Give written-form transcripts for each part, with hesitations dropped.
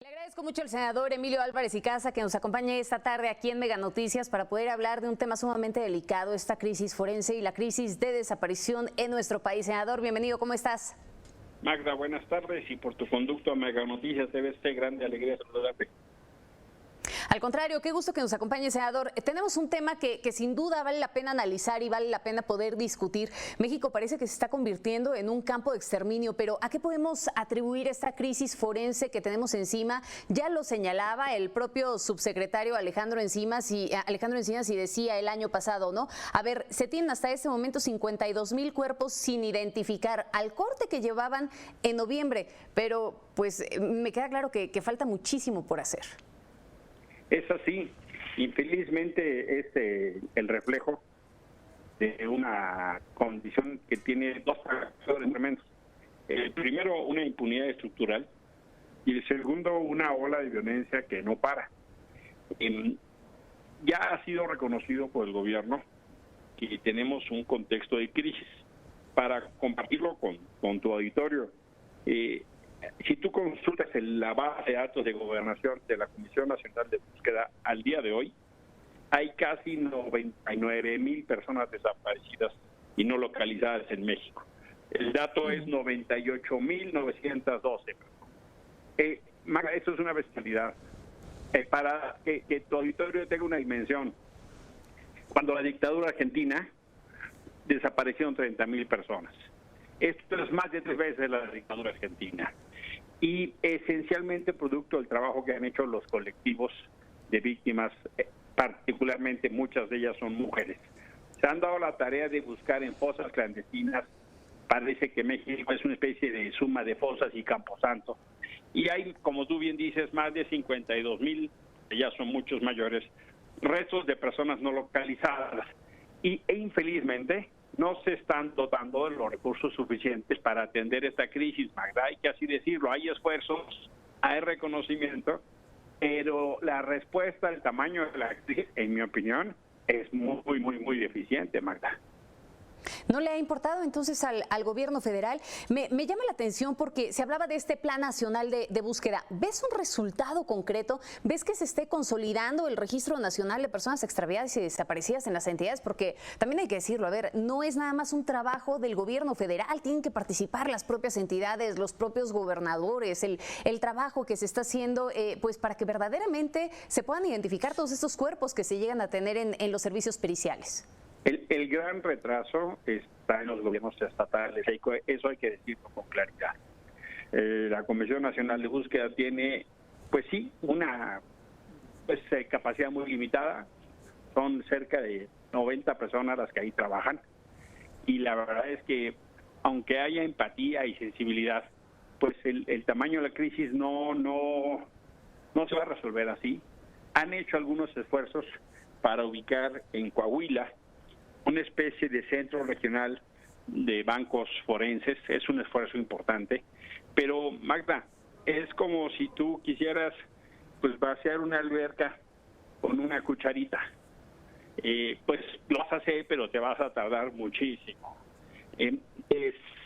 Le agradezco mucho al senador Emilio Álvarez y Casa que nos acompañe esta tarde aquí en Mega Noticias para poder hablar de un tema sumamente delicado, esta crisis forense y la crisis de desaparición en nuestro país. Senador, bienvenido, ¿cómo estás? Magda, buenas tardes y por tu conducto a Mega Noticias debe ser grande alegría saludarte. Al contrario, qué gusto que nos acompañe, senador. Tenemos un tema que sin duda vale la pena analizar y vale la pena poder discutir. México parece que se está convirtiendo en un campo de exterminio, pero ¿a qué podemos atribuir esta crisis forense que tenemos encima? Ya lo señalaba el propio subsecretario Alejandro Encinas y decía el año pasado, ¿no? A ver, se tienen hasta este momento 52,000 cuerpos sin identificar al corte que llevaban en noviembre, pero pues me queda claro que falta muchísimo por hacer. Es así, infelizmente es el reflejo de una condición que tiene dos factores tremendos. El primero, una impunidad estructural, y el segundo, una ola de violencia que no para. Ya ha sido reconocido por el gobierno que tenemos un contexto de crisis. Para compartirlo con tu auditorio, si tú consultas la base de datos de gobernación de la Comisión Nacional de Búsqueda al día de hoy, hay casi 99,000 personas desaparecidas y no localizadas en México. El dato es 98,912. Maga, esto es una bestialidad. Para que tu auditorio tenga una dimensión, cuando la dictadura argentina desaparecieron 30,000 personas. Esto es más de 3 veces la dictadura argentina. Y esencialmente producto del trabajo que han hecho los colectivos de víctimas, particularmente muchas de ellas son mujeres. Se han dado la tarea de buscar en fosas clandestinas. Parece que México es una especie de suma de fosas y camposanto. Y hay, como tú bien dices, más de 52,000, ya son muchos mayores, restos de personas no localizadas. E infelizmente no se están dotando de los recursos suficientes para atender esta crisis, Magda. Hay que así decirlo, hay esfuerzos, hay reconocimiento, pero la respuesta al tamaño de la crisis, en mi opinión, es muy deficiente, Magda. ¿No le ha importado entonces al gobierno federal? Me llama la atención porque se hablaba de este Plan Nacional de Búsqueda. ¿Ves un resultado concreto? ¿Ves que se esté consolidando el Registro Nacional de Personas Extraviadas y Desaparecidas en las entidades? Porque también hay que decirlo, a ver, no es nada más un trabajo del gobierno federal, tienen que participar las propias entidades, los propios gobernadores, el trabajo que se está haciendo pues para que verdaderamente se puedan identificar todos estos cuerpos que se llegan a tener en los servicios periciales. El gran retraso está en los gobiernos estatales, eso hay que decirlo con claridad. La Comisión Nacional de Búsqueda tiene, pues sí, una capacidad muy limitada, son cerca de 90 personas las que ahí trabajan, y la verdad es que aunque haya empatía y sensibilidad, pues el tamaño de la crisis no se va a resolver así. Han hecho algunos esfuerzos para ubicar en Coahuila una especie de centro regional de bancos forenses. Es un esfuerzo importante, pero Magda, es como si tú quisieras pues vaciar una alberca con una cucharita. Pues lo vas a hacer, pero te vas a tardar muchísimo.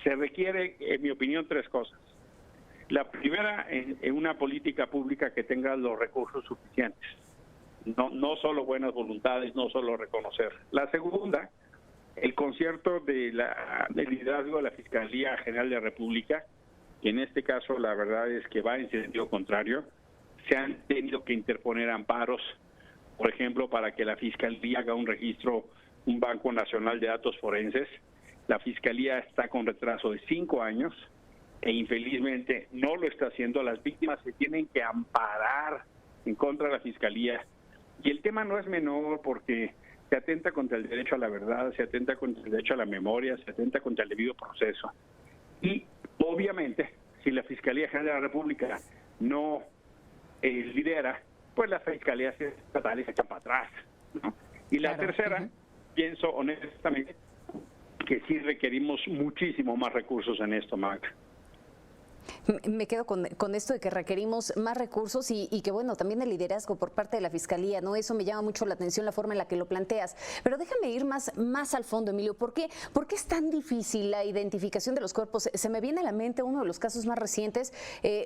Se requiere, en mi opinión, 3 cosas. La primera, en una política pública que tenga los recursos suficientes. No solo buenas voluntades, no solo reconocer. La segunda, el concierto del liderazgo de la Fiscalía General de la República, que en este caso la verdad es que va en sentido contrario. Se han tenido que interponer amparos, por ejemplo, para que la Fiscalía haga un registro, un Banco Nacional de Datos Forenses. La Fiscalía está con retraso de 5 años e infelizmente no lo está haciendo. Las víctimas se tienen que amparar en contra de la Fiscalía. Y el tema no es menor porque se atenta contra el derecho a la verdad, se atenta contra el derecho a la memoria, se atenta contra el debido proceso. Y obviamente, si la Fiscalía General de la República no lidera, pues las fiscalías estatales se echan para atrás, ¿no? Y la tercera, pienso honestamente que sí requerimos muchísimo más recursos en esto, Magda. Me quedo con esto de que requerimos más recursos y que, bueno, también el liderazgo por parte de la Fiscalía, ¿no? Eso me llama mucho la atención, la forma en la que lo planteas. Pero déjame ir más al fondo, Emilio. ¿Por qué es tan difícil la identificación de los cuerpos? Se me viene a la mente uno de los casos más recientes,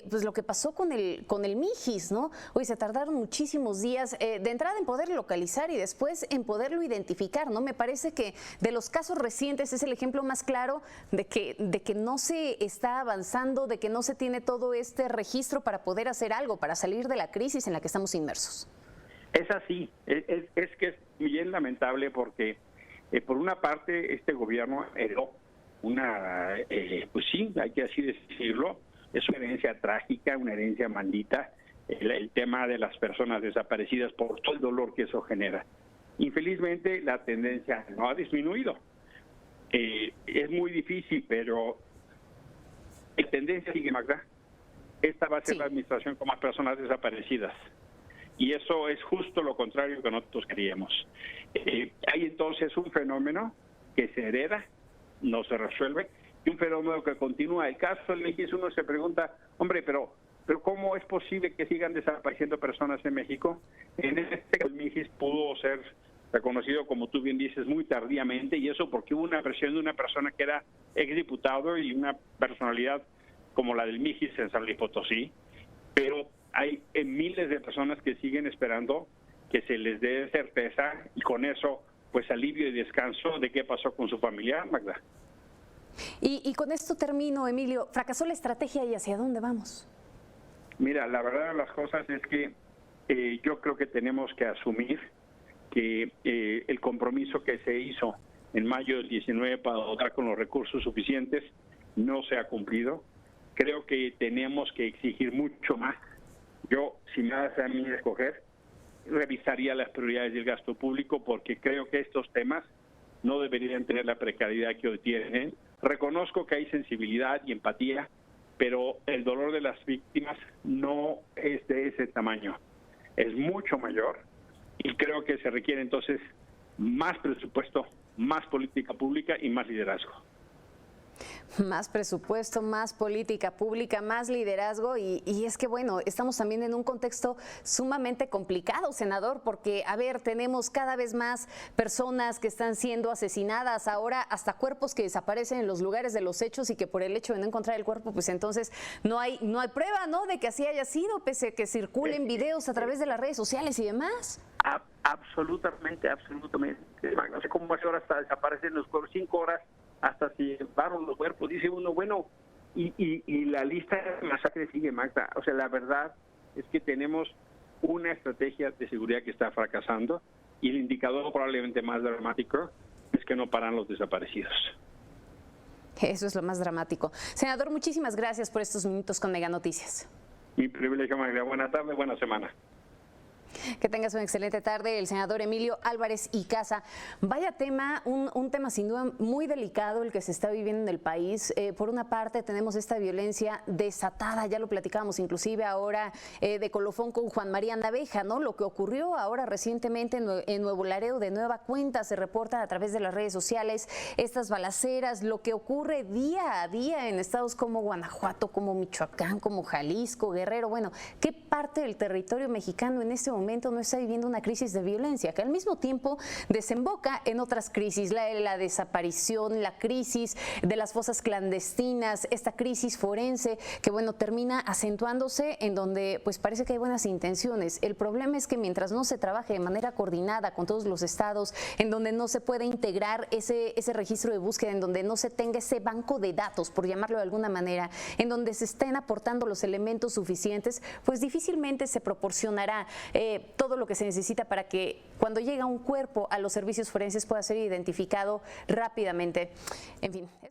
pues lo que pasó con el Mijis, ¿no? Hoy se tardaron muchísimos días de entrada en poder localizar y después en poderlo identificar, ¿no? Me parece que de los casos recientes es el ejemplo más claro de que no se está avanzando, de que no se tiene todo este registro para poder hacer algo, para salir de la crisis en la que estamos inmersos. Es así, es que es bien lamentable porque por una parte este gobierno heredó pues sí, hay que así decirlo, es una herencia trágica, una herencia maldita, el tema de las personas desaparecidas por todo el dolor que eso genera. Infelizmente la tendencia no ha disminuido. Es muy difícil, pero la tendencia sigue, Magda. Esta va a ser la administración con más personas desaparecidas. Y eso es justo lo contrario que nosotros queríamos. Hay entonces un fenómeno que se hereda, no se resuelve, y un fenómeno que continúa. El caso del Mijis, uno se pregunta, hombre, pero ¿cómo es posible que sigan desapareciendo personas en México? En este caso, el Mijis pudo ser reconocido, como tú bien dices, muy tardíamente, y eso porque hubo una presión de una persona que era exdiputado y una personalidad como la del Mijis en San Luis Potosí, pero hay miles de personas que siguen esperando que se les dé certeza y con eso pues alivio y descanso de qué pasó con su familiar, Magda. Y con esto termino, Emilio. ¿Fracasó la estrategia y hacia dónde vamos? Mira, la verdad de las cosas es que yo creo que tenemos que asumir que el compromiso que se hizo en mayo del 19 para dotar con los recursos suficientes no se ha cumplido. Creo que tenemos que exigir mucho más. Yo, si me das a mí escoger, revisaría las prioridades del gasto público porque creo que estos temas no deberían tener la precariedad que hoy tienen. Reconozco que hay sensibilidad y empatía, pero el dolor de las víctimas no es de ese tamaño. Es mucho mayor y creo que se requiere entonces más presupuesto, más política pública y más liderazgo. Más presupuesto, más política pública, más liderazgo y es que, bueno, estamos también en un contexto sumamente complicado, senador, porque, a ver, tenemos cada vez más personas que están siendo asesinadas, ahora hasta cuerpos que desaparecen en los lugares de los hechos y que por el hecho de no encontrar el cuerpo, pues entonces no hay prueba, ¿no?, de que así haya sido, pese a que circulen videos a través de las redes sociales y demás. Absolutamente. No sé cómo hace ahora hasta desaparecen los cuerpos, 5 horas hasta si llevaron los cuerpos, dice uno, bueno, y la lista de masacres sigue, Magda. O sea, la verdad es que tenemos una estrategia de seguridad que está fracasando y el indicador probablemente más dramático es que no paran los desaparecidos. Eso es lo más dramático. Senador, muchísimas gracias por estos minutos con Mega Noticias. Mi privilegio, Magda. Buena tarde, buena semana. Que tengas una excelente tarde. El senador Emilio Álvarez y Casa. Vaya tema, un tema sin duda muy delicado el que se está viviendo en el país. Por una parte tenemos esta violencia desatada, ya lo platicábamos inclusive ahora de colofón con Juan María Naveja, ¿no? Lo que ocurrió ahora recientemente en Nuevo Laredo, de nueva cuenta se reporta a través de las redes sociales estas balaceras, lo que ocurre día a día en estados como Guanajuato, como Michoacán, como Jalisco, Guerrero. Bueno, ¿qué parte del territorio mexicano en este momento no está viviendo una crisis de violencia que al mismo tiempo desemboca en otras crisis, la de la desaparición, la crisis de las fosas clandestinas, esta crisis forense que, bueno, termina acentuándose en donde pues parece que hay buenas intenciones? El problema es que mientras no se trabaje de manera coordinada con todos los estados, en donde no se puede integrar ese registro de búsqueda, en donde no se tenga ese banco de datos, por llamarlo de alguna manera, en donde se estén aportando los elementos suficientes, pues difícilmente se proporcionará todo lo que se necesita para que cuando llega un cuerpo a los servicios forenses pueda ser identificado rápidamente. En fin.